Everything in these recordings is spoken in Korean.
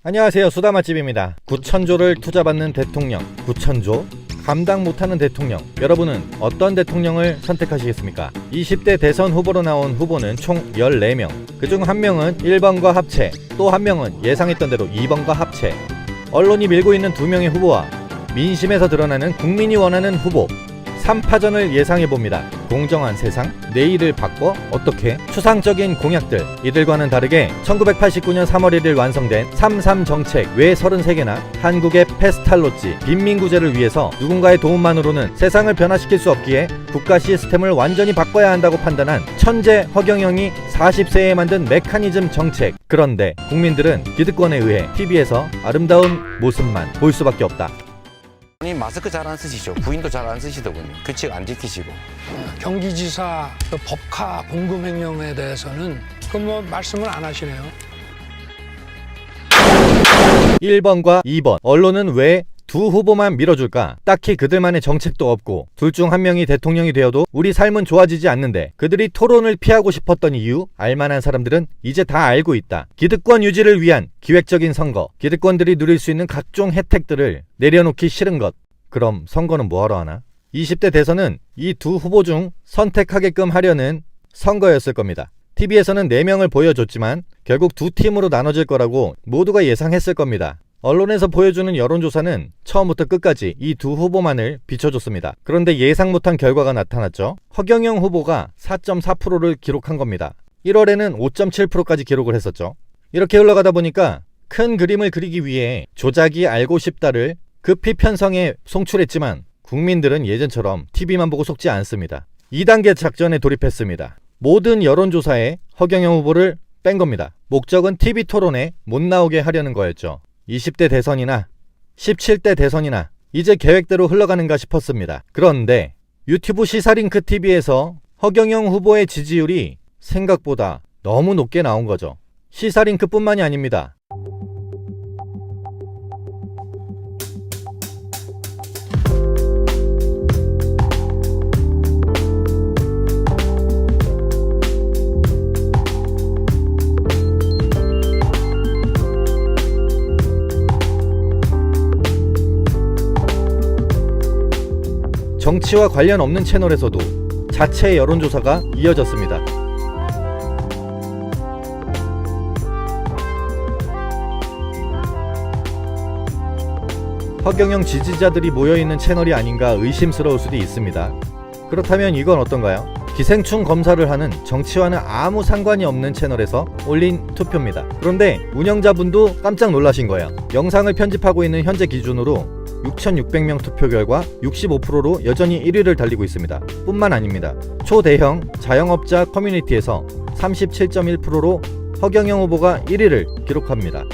안녕하세요, 수다맛집입니다. 9천조를 투자받는 대통령, 9천조? 감당 못하는 대통령, 여러분은 어떤 대통령을 선택하시겠습니까? 20대 대선 후보로 나온 후보는 총 14명. 그중 한 명은 1번과 합체, 또 한 명은 예상했던 대로 2번과 합체. 언론이 밀고 있는 두 명의 후보와 민심에서 드러나는 국민이 원하는 후보, 3파전을 예상해봅니다. 공정한 세상, 내일을 바꿔 어떻게? 추상적인 공약들, 이들과는 다르게 1989년 3월 1일 완성된 3.3 정책 외 33개나 한국의 페스탈로지, 빈민구제를 위해서 누군가의 도움만으로는 세상을 변화시킬 수 없기에 국가 시스템을 완전히 바꿔야 한다고 판단한 천재 허경영이 40세에 만든 메커니즘 정책. 그런데 국민들은 기득권에 의해 TV에서 아름다운 모습만 볼 수밖에 없다. 마스크 잘 안 쓰시죠? 부인도 잘 안 쓰시더군요. 규칙 안 지키시고. 경기지사 법카 공금횡령에 대해서는 말씀을 안 하시네요. 1번과 2번. 언론은 왜 두 후보만 밀어줄까? 딱히 그들만의 정책도 없고 둘 중 한 명이 대통령이 되어도 우리 삶은 좋아지지 않는데 그들이 토론을 피하고 싶었던 이유, 알만한 사람들은 이제 다 알고 있다. 기득권 유지를 위한 기획적인 선거, 기득권들이 누릴 수 있는 각종 혜택들을 내려놓기 싫은 것. 그럼 선거는 뭐하러 하나? 20대 대선은 이 두 후보 중 선택하게끔 하려는 선거였을 겁니다. TV에서는 4명을 보여줬지만 결국 두 팀으로 나눠질 거라고 모두가 예상했을 겁니다. 언론에서 보여주는 여론조사는 처음부터 끝까지 이 두 후보만을 비춰줬습니다. 그런데 예상 못한 결과가 나타났죠. 허경영 후보가 4.4%를 기록한 겁니다. 1월에는 5.7%까지 기록을 했었죠. 이렇게 흘러가다 보니까 큰 그림을 그리기 위해 조작이 알고 싶다를 급히 편성해 송출했지만 국민들은 예전처럼 TV만 보고 속지 않습니다. 2단계 작전에 돌입했습니다. 모든 여론조사에 허경영 후보를 뺀 겁니다. 목적은 TV 토론에 못 나오게 하려는 거였죠. 20대 대선이나 17대 대선이나 이제 계획대로 흘러가는가 싶었습니다. 그런데 유튜브 시사링크 TV에서 허경영 후보의 지지율이 생각보다 너무 높게 나온 거죠. 시사링크뿐만이 아닙니다. 정치와 관련 없는 채널에서도 자체 여론조사가 이어졌습니다. 허경영 지지자들이 모여있는 채널이 아닌가 의심스러울 수도 있습니다. 그렇다면 이건 어떤가요? 기생충 검사를 하는 정치와는 아무 상관이 없는 채널에서 올린 투표입니다. 그런데 운영자분도 깜짝 놀라신 거예요. 영상을 편집하고 있는 현재 기준으로 6,600명 투표 결과 65%로 여전히 1위를 달리고 있습니다. 뿐만 아닙니다. 초대형 자영업자 커뮤니티에서 37.1%로 허경영 후보가 1위를 기록합니다.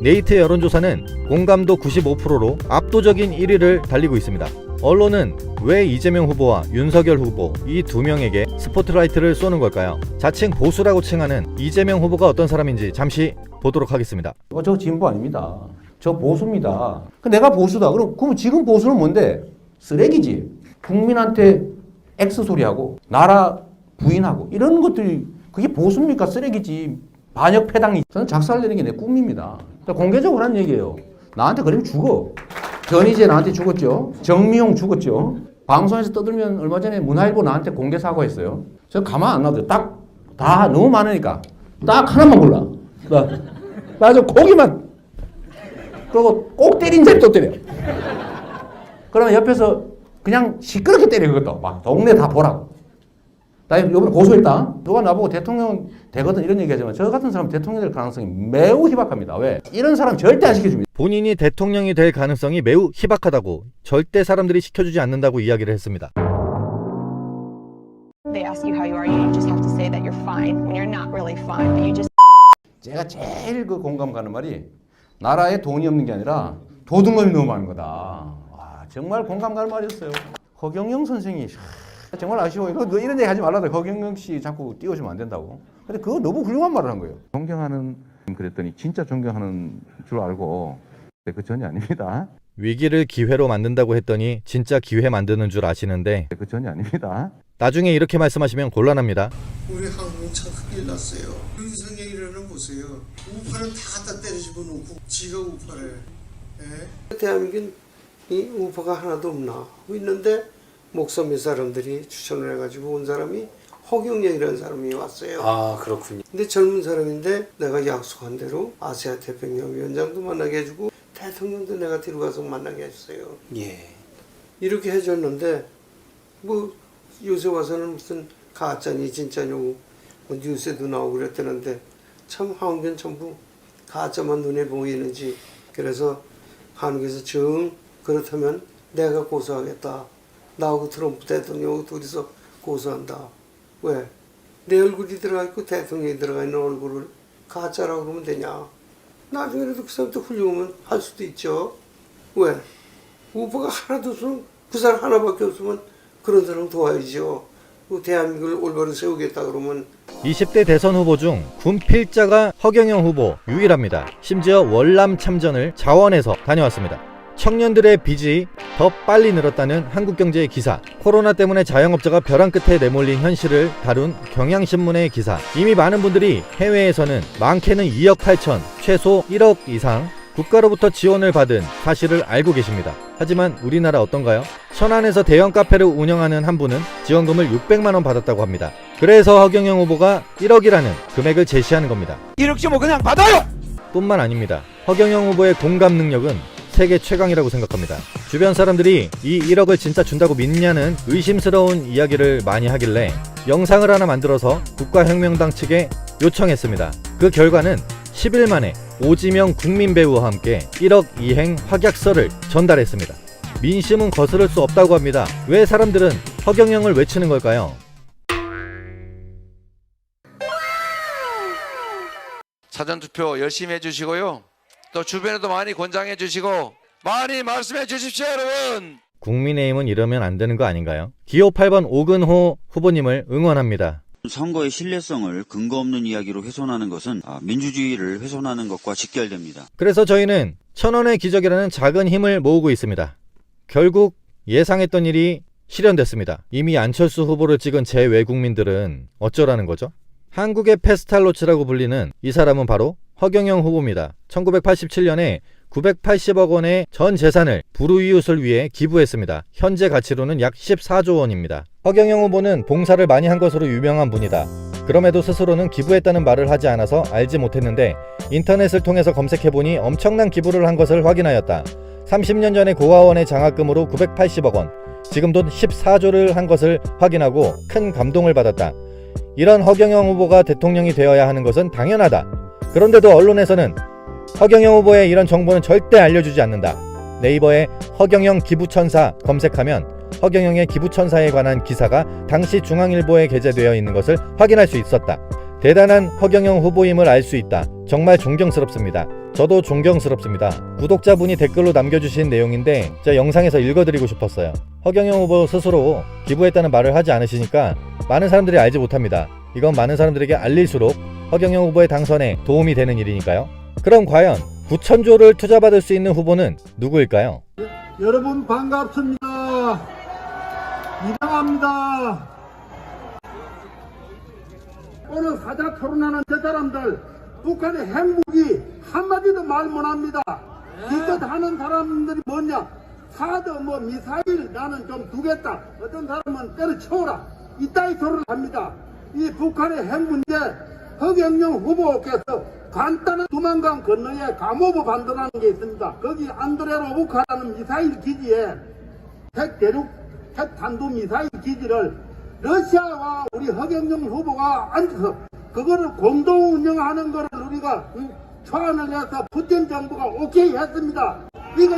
네이트 여론조사는 공감도 95%로 압도적인 1위를 달리고 있습니다. 언론은 왜 이재명 후보와 윤석열 후보 이 두 명에게 스포트라이트를 쏘는 걸까요? 자칭 보수라고 칭하는 이재명 후보가 어떤 사람인지 잠시 보도록 하겠습니다. 저 진보 아닙니다. 저 보수입니다. 내가 보수다. 그럼 지금 보수는 뭔데? 쓰레기지. 국민한테 X 소리하고 나라 부인하고 이런 것들이 그게 보수입니까? 쓰레기지. 반역 패당이. 저는 작살내는 게 내 꿈입니다. 공개적으로 하는 얘기예요. 나한테 그러면 죽어. 전희재 나한테 죽었죠. 정미용 죽었죠. 방송에서 떠들면 얼마 전에 문화일보 나한테 공개 사과했어요. 저 가만 안 놔둬요. 다 너무 많으니까 딱 하나만 골라. 나 저 고기만. 그리고 꼭 때린 자리 또 때려. 그러면 옆에서 그냥 시끄럽게 때려, 그것도. 막 동네 다 보라고. 나 이번에 고소했다. 누가 나보고 대통령 되거든 이런 얘기 하지만 저 같은 사람 대통령 될 가능성이 매우 희박합니다. 왜? 이런 사람 절대 안 시켜줍니다. 본인이 대통령이 될 가능성이 매우 희박하다고, 절대 사람들이 시켜주지 않는다고 이야기를 했습니다. They ask you how you are, you just have to say that you're fine when you're not really fine, but you just. 제가 제일 공감 가는 말이 나라에 돈이 없는 게 아니라 도둑놈이 너무 많은 거다. 와, 정말 공감 가는 말이었어요. 허경영 선생이 정말 아쉬워요. 이런 얘기 하지 말라다. 허경영 씨 자꾸 띄워주면 안 된다고. 근데 그거 너무 훌륭한 말을 한 거예요. 존경하는 그랬더니 진짜 존경하는 줄 알고 그 전이 아닙니다. 위기를 기회로 만든다고 했더니 진짜 기회 만드는 줄 아시는데 그 전이 아닙니다. 나중에 이렇게 말씀하시면 곤란합니다. 우리 한국은 참 큰일 났어요. 윤석열이라는 보세요. 우파는 다 갖다 때려집어 놓고 지가 우파래. 예? 대한민국은 이 우파가 하나도 없나 있는데 목소리 사람들이 추천을 해가지고 온 사람이 허경영이라는 사람이 왔어요. 아, 그렇군요. 근데 젊은 사람인데 내가 약속한 대로 아시아 태평양 위원장도 만나게 해주고 대통령도 내가 데려가서 만나게 해줬어요. 예. 이렇게 해줬는데 뭐 요새 와서는 무슨 가짜니 진짜냐고 뭐 뉴스에도 나오고 그랬다는데 참 한국은 전부 가짜만 눈에 보이는지 그래서 한국에서 정 그렇다면 내가 고소하겠다. 나하고 트럼프 대통령하고 둘이서 고소한다. 왜? 내 얼굴이 들어가 있고 대통령이 들어가 있는 얼굴을 가짜라고 그러면 되냐? 나중에라도 그 사람도 훌륭하면 할 수도 있죠. 왜? 우파가 하나도 없으면 그 사람 하나밖에 없으면 그런 사람 도와야죠. 대한민국을 올바로 세우겠다 그러면 20대 대선 후보 중 군 필자가 허경영 후보 유일합니다. 심지어 월남 참전을 자원해서 다녀왔습니다. 청년들의 빚이 더 빨리 늘었다는 한국경제의 기사, 코로나 때문에 자영업자가 벼랑 끝에 내몰린 현실을 다룬 경향신문의 기사. 이미 많은 분들이 해외에서는 많게는 2억 8천, 최소 1억 이상 국가로부터 지원을 받은 사실을 알고 계십니다. 하지만 우리나라 어떤가요? 천안에서 대형 카페를 운영하는 한 분은 지원금을 600만 원 받았다고 합니다. 그래서 허경영 후보가 1억이라는 금액을 제시하는 겁니다. 1억쯤 그냥 받아요! 뿐만 아닙니다. 허경영 후보의 공감 능력은 세계 최강이라고 생각합니다. 주변 사람들이 이 1억을 진짜 준다고 믿냐는 의심스러운 이야기를 많이 하길래 영상을 하나 만들어서 국가혁명당 측에 요청했습니다. 그 결과는 10일 만에 오지명 국민배우와 함께 1억 이행 확약서를 전달했습니다. 민심은 거스를 수 없다고 합니다. 왜 사람들은 허경영을 외치는 걸까요? 사전투표 열심히 해주시고요. 또 주변에도 많이 권장해 주시고 많이 말씀해 주십시오, 여러분. 국민의힘은 이러면 안 되는 거 아닌가요? 기호 8번 오근호 후보님을 응원합니다. 선거의 신뢰성을 근거 없는 이야기로 훼손하는 것은 민주주의를 훼손하는 것과 직결됩니다. 그래서 저희는 천원의 기적이라는 작은 힘을 모으고 있습니다. 결국 예상했던 일이 실현됐습니다. 이미 안철수 후보를 찍은 제 외국민들은 어쩌라는 거죠? 한국의 페스탈로츠라고 불리는 이 사람은 바로 허경영 후보입니다. 1987년에 980억 원의 전 재산을 불우이웃을 위해 기부했습니다. 현재 가치로는 약 14조 원입니다. 허경영 후보는 봉사를 많이 한 것으로 유명한 분이다. 그럼에도 스스로는 기부했다는 말을 하지 않아서 알지 못했는데 인터넷을 통해서 검색해보니 엄청난 기부를 한 것을 확인하였다. 30년 전에 고아원의 장학금으로 980억 원, 지금도 14조를 한 것을 확인하고 큰 감동을 받았다. 이런 허경영 후보가 대통령이 되어야 하는 것은 당연하다. 그런데도 언론에서는 허경영 후보의 이런 정보는 절대 알려주지 않는다. 네이버에 허경영 기부천사 검색하면 허경영의 기부천사에 관한 기사가 당시 중앙일보에 게재되어 있는 것을 확인할 수 있었다. 대단한 허경영 후보임을 알 수 있다. 정말 존경스럽습니다. 저도 존경스럽습니다. 구독자분이 댓글로 남겨주신 내용인데 제가 영상에서 읽어드리고 싶었어요. 허경영 후보 스스로 기부했다는 말을 하지 않으시니까 많은 사람들이 알지 못합니다. 이건 많은 사람들에게 알릴수록 허경영 후보의 당선에 도움이 되는 일이니까요. 그럼 과연 9천조를 투자받을 수 있는 후보는 누구일까요? 여러분 반갑습니다. 이상합니다. 오늘 사자 토론하는 저 사람들 북한의 핵무기 한마디도 말 못합니다. 이것 하는 사람들이 뭐냐, 사드 뭐 미사일 나는 좀 두겠다, 어떤 사람은 때려쳐라, 이따위 소리를 합니다. 이 북한의 핵 문제 허경영 후보께서 간단한 두만강 건너에 감호부 반도라는 게 있습니다. 거기 안드레로브카라는 미사일 기지에 핵 탄도 미사일 기지를 러시아와 우리 허경영 후보가 앉아서 그거를 공동 운영하는 거를 우리가 초안을 해서 푸틴 정부가 오케이 했습니다. 이거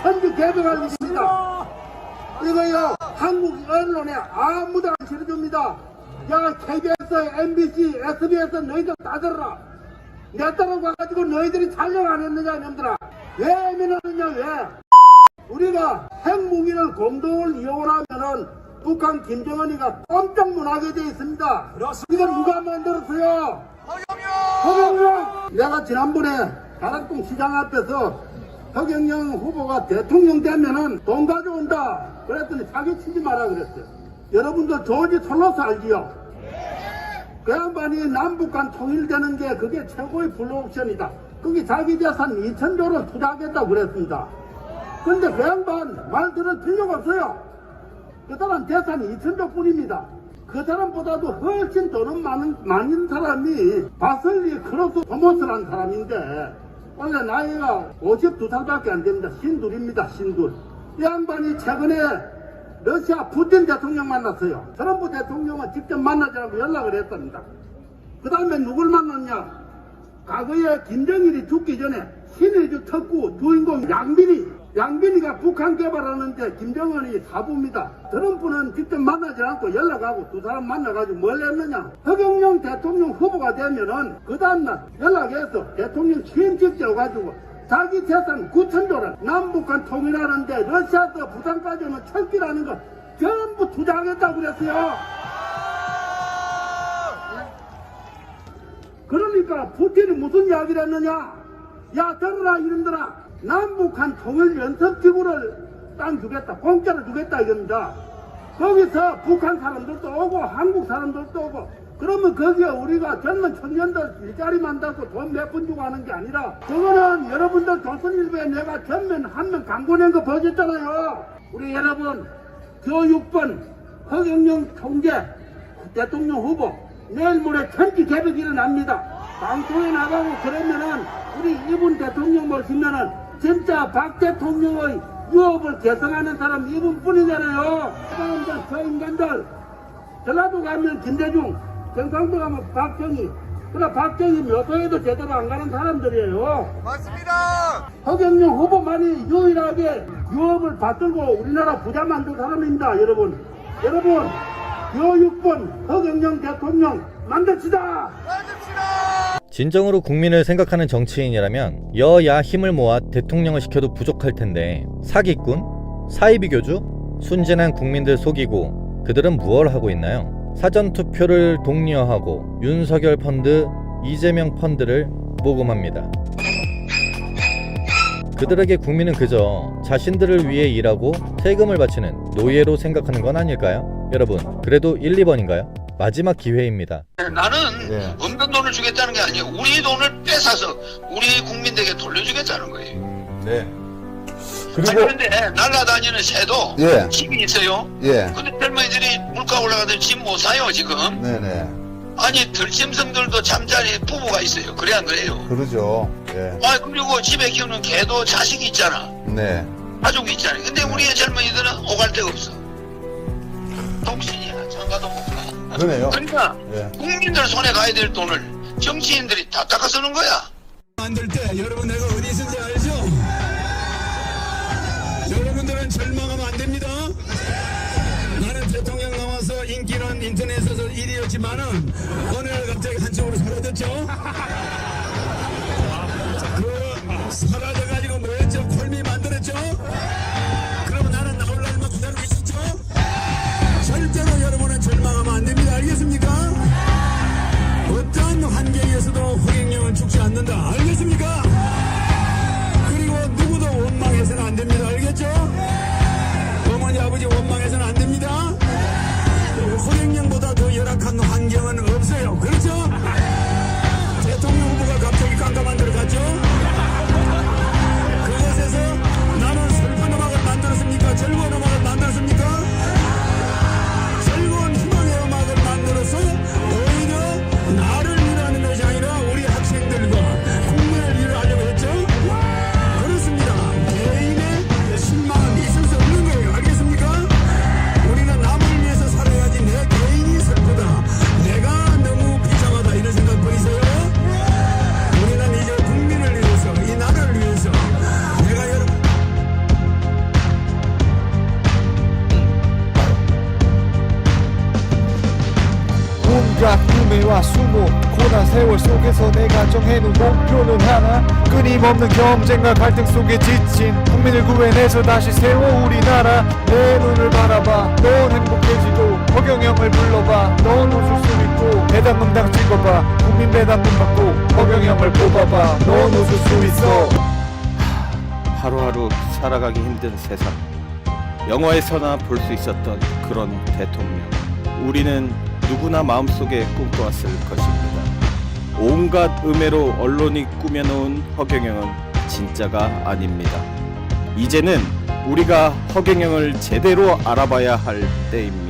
천지 개벽할 일입니다. 이거요 한국 언론에 아무도 안 실어줍니다. 야 KBS, MBC, SBS 너희들 다 들어라. 내 따라 와가지고 너희들이 촬영 안 했느냐 이놈들아. 왜 애면하느냐 왜. 우리가 핵무기를 공동을 이용하면은 북한 김정은이가 깜짝 놀라게 돼 있습니다. 이건 누가 만들었어요? 허경영! 내가 지난번에 가락동 시장 앞에서 허경영 후보가 대통령 되면은 돈 가져온다 그랬더니 사기치지 마라 그랬어요. 여러분들 조지 솔로스 알지요? 그 양반이 남북한 통일되는 게 그게 최고의 블루옵션이다. 거기 자기 재산 2,000조를 투자하겠다고 그랬습니다. 근데 그 양반 말 들을 필요가 없어요. 그 사람 재산이 2,000조 뿐입니다. 그 사람보다도 훨씬 돈은 많은 사람이 바슬리 크로스 토머스라는 사람인데 원래 나이가 52살밖에 안 됩니다. 신둘입니다. 신둘. 이 양반이 최근에 러시아 푸틴 대통령 만났어요. 트럼프 대통령은 직접 만나지 않고 연락을 했답니다. 그 다음에 누굴 만났냐? 과거에 김정일이 죽기 전에 신의주 특구 주인공 양빈이가 북한 개발하는데 김정은이 사부입니다. 트럼프는 직접 만나지 않고 연락하고 두 사람 만나가지고 뭘 했느냐? 허경영 대통령 후보가 되면은 그 다음날 연락해서 대통령 취임식 때가지고 자기 재산 9,000조를 남북한 통일하는데 러시아에서 부산까지 오는 철길하는 거 전부 투자하겠다고 그랬어요. 그러니까 푸틴이 무슨 이야기를 했느냐? 야 들어라 이놈들아, 남북한 통일 연습기구를 땅 주겠다, 공짜로 주겠다 이겁니다. 거기서 북한 사람들도 오고 한국 사람들도 오고, 그러면 거기에 우리가 젊은 청년들 일자리 만들고 돈 몇 푼 주고 하는 게 아니라, 그거는 여러분들 조선일보에 내가 전면 한 명 광고 낸 거 보셨잖아요. 우리 여러분 교육번 허경영 총재 대통령 후보 내일 모레 천지 개벽이 일어납니다. 방송에 나가고 그러면은 우리 이분 대통령 모시면은 진짜 박 대통령의 유업을 개성하는 사람 이분뿐이잖아요. 저 인간들 전라도 가면 김대중, 경상도 가면 박정희, 그러나 박정희 묘소에도 제대로 안 가는 사람들이에요. 맞습니다. 허경영 후보만이 유일하게 유업을 받들고 우리나라 부자 만든 사람입니다. 여러분 교육번 허경영 대통령 만듭시다. 진정으로 국민을 생각하는 정치인이라면 여야 힘을 모아 대통령을 시켜도 부족할 텐데, 사기꾼? 사이비교주? 순진한 국민들 속이고 그들은 무얼 하고 있나요? 사전투표를 독려하고 윤석열 펀드, 이재명 펀드를 모금합니다. 그들에게 국민은 그저 자신들을 위해 일하고 세금을 바치는 노예로 생각하는 건 아닐까요? 여러분, 그래도 1, 2번인가요? 마지막 기회입니다. 나는 없는 돈을 주겠다는 게 아니에요. 우리 돈을 뺏어서 우리 국민들에게 돌려주겠다는 거예요. 네. 그런데 날아다니는 새도 집이 있어요. 근데 젊은이들이 물가 올라가도 집 못 사요 지금. 네네. 아니 들짐승들도 잠자리 부부가 있어요. 그래 안 그래요? 그러죠. 아 그리고 집에 키우는 개도 자식이 있잖아. 네. 가족이 있잖아. 근데 우리의 젊은이들은 오갈 데가 없어. 독신이야. 장가도 못 가. 그러네요. 그러니까 국민들 손에 가야 될 돈을 정치인들이 다 닦아 쓰는 거야. 만들 때 여러분 내가 어디 있는지 알죠? 여러분들은 절망하면 안 됩니다. 나는 대통령 나와서 인기는 인터넷에서 1위였지만은 어느 날 갑자기 한쪽으로 사라졌죠. 그 사라져가지고 뭐였죠? 콜미 만들었죠. 그러면 나는 나올 날만 기다리고 있었죠. 절대로 여러분은 절망하면 안 됩니다. 알겠습니까? 어떤 환경에서도 허경영은 죽지 않는다. 알겠습니까? 그리고 누구도 원망해서는 안 됩니다. 알겠죠? 어머니 아버지 원망해서는 안 됩니다. 허경영보다 더 열악한 환경은 없어요. 그렇죠? 대통령 후보가 갑자기 깜깜한 데로 갔죠? 그것에서 나는 슬픈 음악을 만들었습니까? 즐거운 음악을 만들었습니까? 즐거운 희망의 음악을 만들어서 오히려 나를 위하는 것이 아니라 우리 학생들과 국민을 위하려고 했죠? 그렇습니다. 개인의 신망은 있을 수 없는 거예요. 알겠습니까? 우리는 남을 위해서 살아야지 내 개인이 슬프다, 내가 너무 비참하다 이런 생각 버리세요. 우리는 이제 국민을 위해서, 이 나라를 위해서 내가 여러분 온갖 꿈과 수모 고난 세월 속에서 내가 정해놓은 목표는 하나, 끊임없는 경쟁과 갈등 속에 지친 국민을 구해내서 다시 세워 우리나라. 내 눈을 바라봐 넌 행복해지고, 허경영을 불러봐 넌 웃을 수 있고, 배당금당 찍어봐 국민 배당금 받고 허경영을 뽑아봐 넌 웃을 수 있어. 하루하루 살아가기 힘든 세상, 영화에서나 볼 수 있었던 그런 대통령. 우리는 누구나 마음속에 꿈꿔왔을 것입니다. 온갖 음해로 언론이 꾸며놓은 허경영은 진짜가 아닙니다. 이제는 우리가 허경영을 제대로 알아봐야 할 때입니다.